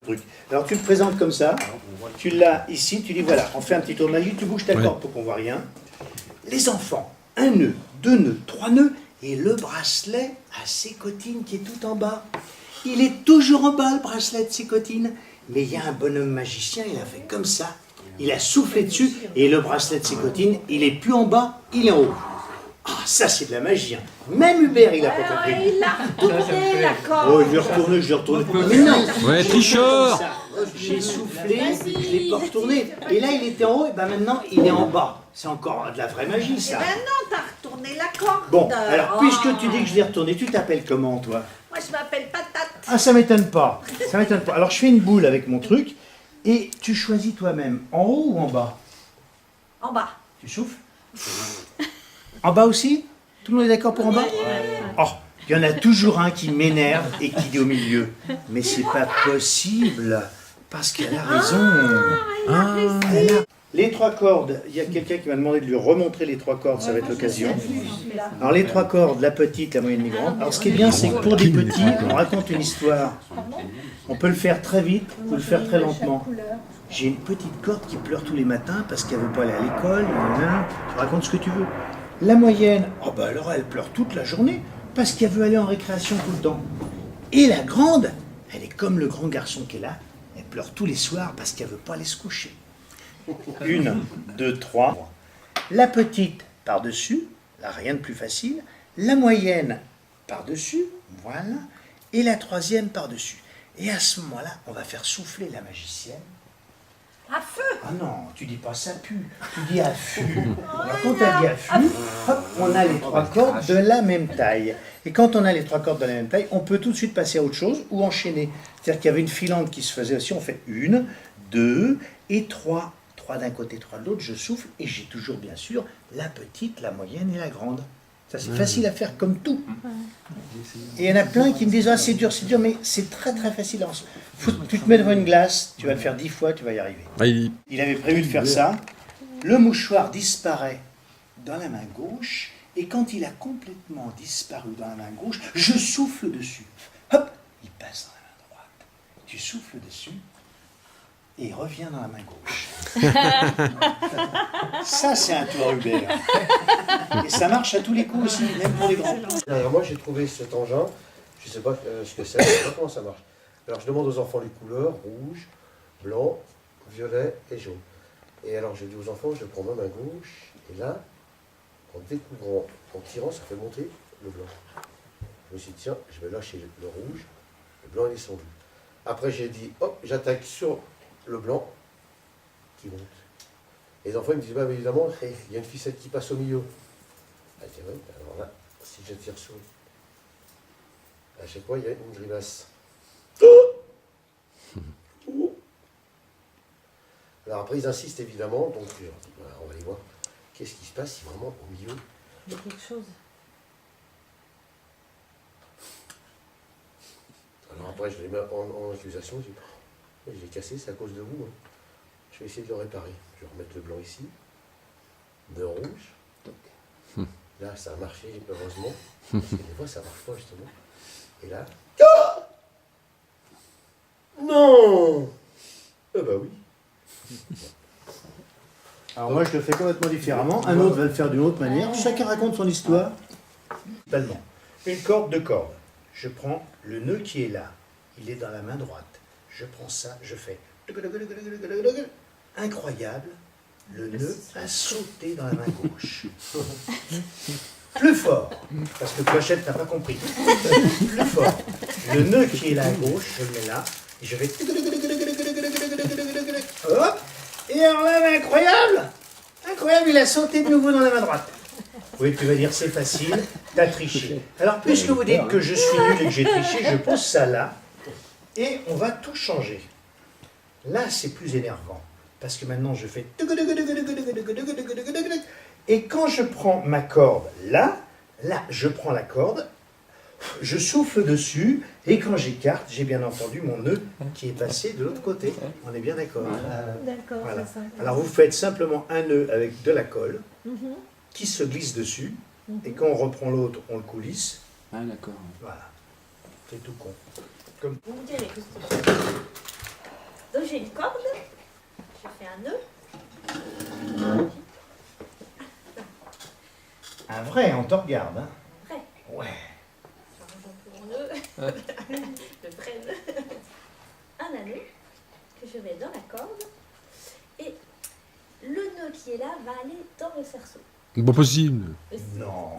truc. Alors tu le présentes comme ça, tu l'as ici, tu dis voilà, on fait un petit tour de magie, tu bouges ta corde pour qu'on voit rien. Les enfants, un nœud, deux nœuds, trois nœuds, et le bracelet à Sécotine qui est tout en bas. Il est toujours en bas le bracelet de Sécotine, mais il y a un bonhomme magicien, il a fait comme ça, il a soufflé dessus, et le bracelet de Sécotine, il est plus en bas, il est en haut. Ah, ça c'est de la magie. Même Hubert, il a pas compris. Il a retourné la corde. Oh, je vais retourner. Mais non. Ouais, tricheur. J'ai soufflé, je l'ai pas retourné. Et là, il était en haut, et ben maintenant, il est en bas. C'est encore de la vraie magie, ça. Ben non, t'as retourné la corde. Bon, alors, puisque tu dis que je l'ai retourné, tu t'appelles comment, toi? Moi, je m'appelle Patate. Ah, ça m'étonne pas. Ça m'étonne pas. Alors, je fais une boule avec mon truc, et tu choisis toi-même, en haut ou en bas? En bas. Tu souffles? En bas aussi? Tout le monde est d'accord pour en bas? Oh, il y en a toujours un qui m'énerve et qui dit au milieu. Mais c'est pas possible, parce qu'elle a raison. Les trois cordes, il y a quelqu'un qui m'a demandé de lui remontrer les trois cordes, ça va être l'occasion. Alors les trois cordes, la petite, la moyenne et la grande. Alors ce qui est bien, c'est que pour des petits, on raconte une histoire. On peut le faire très vite, on peut le faire très lentement. J'ai une petite corde qui pleure tous les matins parce qu'elle ne veut pas aller à l'école. Tu racontes ce que tu veux. La moyenne, oh ben alors elle pleure toute la journée parce qu'elle veut aller en récréation tout le temps. Et la grande, elle est comme le grand garçon qui est là, elle pleure tous les soirs parce qu'elle ne veut pas aller se coucher. Une, deux, trois. La petite par-dessus, là rien de plus facile. La moyenne par-dessus, voilà. Et la troisième par-dessus. Et à ce moment-là, on va faire souffler la magicienne. À feu. Ah non, tu dis pas ça pue, tu dis affût. Alors quand elle dit affût, hop, on a les trois cordes de la même taille. Et quand on a les trois cordes de la même taille, on peut tout de suite passer à autre chose ou enchaîner. C'est-à-dire qu'il y avait une filante qui se faisait aussi, on fait une, deux et trois. Trois d'un côté, trois de l'autre, je souffle et j'ai toujours bien sûr la petite, la moyenne et la grande. Ça c'est facile à faire comme tout. Et il y en a plein qui me disent « Ah c'est dur, mais c'est très très facile. Tu te mets devant une glace, tu vas le faire 10 fois, tu vas y arriver. » Il avait prévu de faire ça. Le mouchoir disparaît dans la main gauche et quand il a complètement disparu dans la main gauche, je souffle dessus. Hop, il passe dans la main droite. Tu souffles dessus et il revient dans la main gauche. Ça, c'est un tour Hubert. Et ça marche à tous les coups aussi, même pour les grands. Alors moi, j'ai trouvé cet engin, je ne sais pas ce que c'est, je ne sais pas comment ça marche. Alors je demande aux enfants les couleurs, rouge, blanc, violet et jaune. Et alors je dis aux enfants, je prends ma main gauche, et là, en découvrant, en tirant, ça fait monter le blanc. Je me suis dit, tiens, je vais lâcher le rouge, le blanc est descendu. Après j'ai dit, hop, j'attaque sur le blanc qui monte. Et les enfants ils me disent, bah, mais évidemment, il y a une ficelle qui passe au milieu. Ah, je dis, oui, alors là, si je tire sur à chaque fois, il y a une grimace. Alors après, ils insistent évidemment, donc je leur dis, voilà, on va aller voir qu'est-ce qui se passe si vraiment au milieu. Il y a quelque chose. Alors après, je les mets en accusation, je dis, oh, je l'ai cassé, c'est à cause de vous. Hein. Je vais essayer de le réparer. Je vais remettre le blanc ici, de rouge. Là, ça a marché, heureusement. Parce que des fois, ça ne marche pas, justement. Et là... Non. Eh ben oui. Alors moi, je le fais complètement différemment. Un autre va le faire d'une autre manière. Chacun raconte son histoire. Totalement. Une corde, deux cordes. Je prends le nœud qui est là. Il est dans la main droite. Je prends ça, je fais... Incroyable. Le nœud a sauté dans la main gauche. Plus fort, parce que Clochette n'a pas compris. Plus fort. Le nœud qui est là à gauche, je le mets là, et je vais... Hop. Et alors là, incroyable. Incroyable, il a sauté de nouveau dans la main droite. Oui, tu vas dire, c'est facile, t'as triché. Alors, puisque vous dites que je suis nul et que j'ai triché, je pose ça là, et on va tout changer. Là, c'est plus énervant. Parce que maintenant, je fais... Et quand je prends ma corde là, je prends la corde, je souffle dessus, et quand j'écarte, j'ai bien entendu mon nœud qui est passé de l'autre côté. On est bien d'accord. D'accord, Voilà. c'est ça. Alors vous faites simplement un nœud avec de la colle qui se glisse dessus, et quand on reprend l'autre, on le coulisse. Ah d'accord. Voilà. C'est tout con. Comme... Vous me direz que c'est Donc j'ai une corde, je fais un nœud. Un vrai, on te regarde. Hein. Vrai. Ouais. J'arrange un peu mon nœud, le vrai nœud. Un anneau que je mets dans la corde. Et le nœud qui est là va aller dans le cerceau. Pas possible. Non.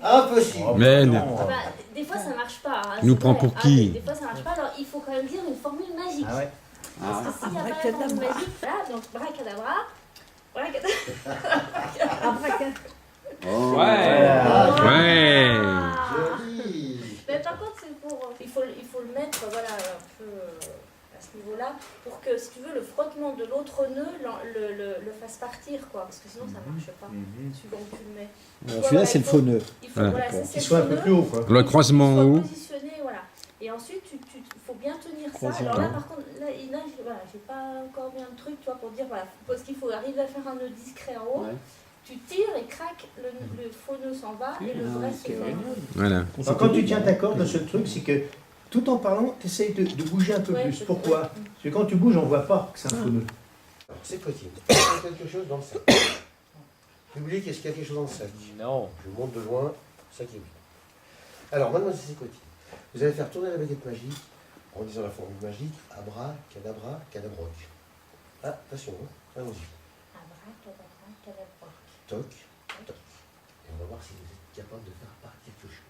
Impossible. Oh, Mais non. Ah bah, des fois ça marche pas. Hein, Il nous c'est prend vrai. pour qui? Des fois ça marche pas, alors il faut quand même dire une formule magique. Ah ouais. Parce que s'il n'y a pas la formule magique, voilà, donc bracadabra, bracadabra. Oh. Ouais. Joli. Mais par contre, c'est pour, il faut le mettre voilà, un peu à ce niveau-là pour que, si tu veux, le frottement de l'autre nœud le fasse partir, quoi. Parce que sinon, ça ne marche pas, suivant où tu le mets. Celui-là, c'est le faux nœud. Il faut, Voilà. voilà, ça, c'est Qu'il le soit un faux peu nœud. plus haut, quoi. Le croisement en Soit haut. positionné, voilà. Et ensuite, il faut bien tenir ça. Croisement. Alors là, par contre, là j'ai pas encore bien le truc, toi, pour dire, voilà, parce qu'il faut arriver à faire un nœud discret en haut. Ouais. Tu tires et crac, le faux nœud s'en va et le vrai se fait. Voilà. Alors, quand tu tiens ta corde, le seul truc, c'est que tout en parlant, tu essayes de bouger un peu Ouais, plus. c'est Pourquoi? vrai. Parce que quand tu bouges, on voit pas que c'est un faux nœud. Alors, c'est possible. Il y a quelque chose dans le sac. Public, est-ce qu'il y a quelque chose dans le sac? Non. Je monte de loin, ça qui est bien. Alors, mademoiselle Sécotine, vous allez faire tourner la baguette magique en disant la formule magique, abra, cadabra, cadabroc. Ah, attention, hein. Allons-y. Abracadabra, cadabra. Toc, toc. Et on va voir si vous êtes capable de faire apparaître quelque chose.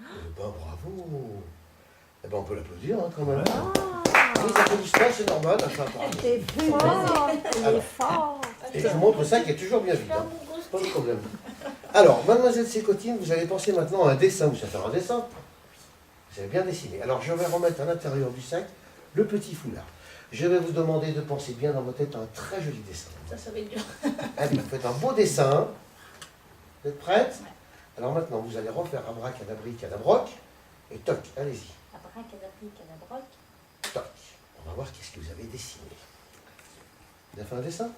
Eh ben, bravo. Eh ben, on peut l'applaudir, hein, quand même. Les applaudissements, c'est normal, ça fait apparaître. Il est fort. Et je vous montre ça qui est toujours bien vide. Hein. Pas de problème. Alors, mademoiselle Sécotine, vous allez penser maintenant à un dessin. Vous savez faire un dessin? Vous avez bien dessiné. Alors, je vais remettre à l'intérieur du sac le petit foulard. Je vais vous demander de penser bien dans votre tête à un très joli dessin. Ça va être dur. Allez, vous faites un beau dessin. Vous êtes prête? Alors maintenant, vous allez refaire abracadabri, cadabroc. Et toc, allez-y. Abracadabri, cadabroc. Toc. On va voir qu'est-ce que vous avez dessiné. Vous avez fait un dessin?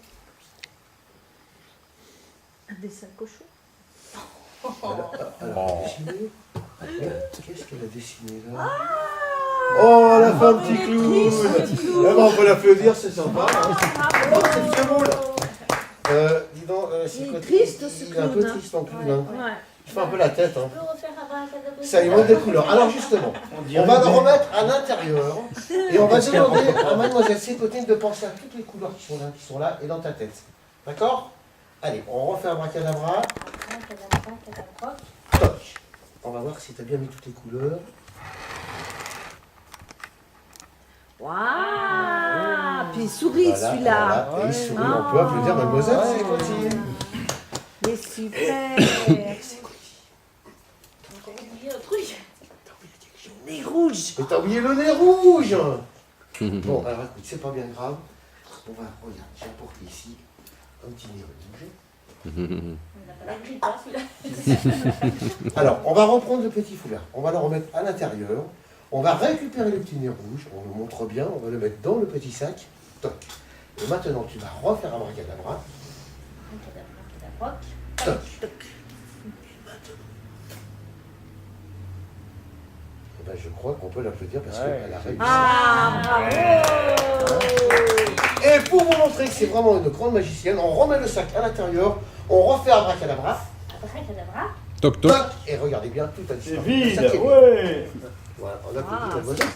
Un dessin cochon. Alors, dessiné. Qu'est-ce qu'elle a dessiné là? Oh, elle a fait un petit clown! Eh ben, on peut l'applaudir, c'est sympa. Hein. Oh, c'est très beau là! Dis donc, c'est Il est quoi, triste, ce il est un peu clown, hein. triste en clown. Hein. Ouais. Il fait un peu la tête. Hein. Tu peux refaire abracadabri. Ça, il manque des couleurs. Alors justement, on va le remettre à l'intérieur et on va demander à mademoiselle Sécotine de penser à toutes les couleurs qui sont là et dans ta tête. D'accord? Allez, on refait un abracadabra. Abracadabra, cadabroc. Toc. On va voir si tu as bien mis toutes les couleurs. Waouh! Puis il sourit Voilà, celui-là. voilà. Et il sourit. On peut applaudir mademoiselle Sécotine. Il est super. Encore oublié un truc. Nez rouge. Et t'as oublié le nez rouge. Bon, alors écoute, c'est pas bien grave. On va, regarde, j'ai apporté ici un petit nez rouge. On n'a pas la grippe, hein, celui-là. Alors, on va reprendre le petit foulard. On va le remettre à l'intérieur. On va récupérer le petit nez rouge. On le montre bien. On va le mettre dans le petit sac. Toc. Et maintenant, tu vas refaire un abracadabra. Abracadabra, cadabroc. Toc. Eh ben, je crois qu'on peut l'applaudir parce qu'elle a réussi. Ah, bravo. Et pour vous montrer que c'est vraiment une grande magicienne, on remet le sac à l'intérieur. On refait abracadabra. Abracadabra. Toc toc. Toc. Et regardez bien, tout a C'est disparu. vide, Le sac est vide. ouais. Voilà, on applaudit mademoiselle.